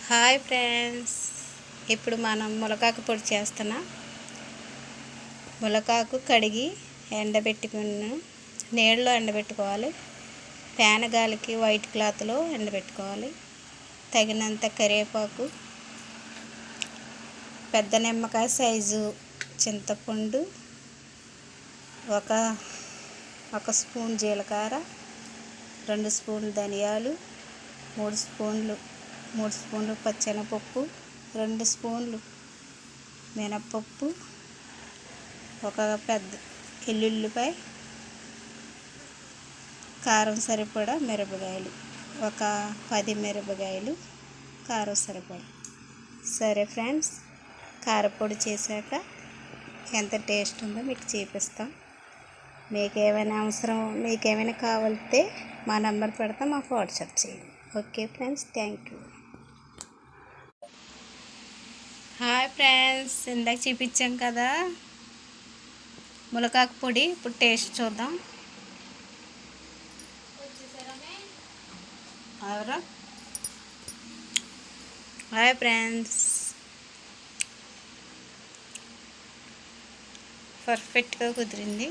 Hi friends, ఇప్పుడు మనం ములకాకు పొడి చేస్తున్నా. ములకాకు కడిగి ఎండబెట్టుకున్న నీళ్ళలో ఎండబెట్టుకోవాలి. ఫ్యాన్ గాలికి వైట్ క్లాత్లో ఎండబెట్టుకోవాలి. తగినంత కరివేపాకు, పెద్ద నిమ్మకాయ సైజు చింతపండు, ఒక స్పూన్ జీలకర్ర, 2 స్పూన్లు ధనియాలు, 3 స్పూన్లు పచ్చెనపప్పు, 2 స్పూన్లు మినప్పప్పు, ఒక పెద్ద ఎల్లుల్లిపాయ, కారం సరిపడా మిరపకాయలు, ఒక 10 మిరపకాయలు కారం సరిపడా. సరే ఫ్రెండ్స్, కారపొడి చేశాక ఎంత టేస్ట్ ఉందో మీకు చూపిస్తాం. మీకేమైనా కావాలితే మా నెంబర్ పెడతాం, మాకు వాట్సాప్ చేయండి. Okay friends, thank you. Hi friends, ఇందాక చూపించాం కదా ములకాకు పొడి. ఇప్పుడు టేస్ట్ చూద్దాం. హాయ్ ఫ్రెండ్స్, పర్ఫెక్ట్గా కుదిరింది.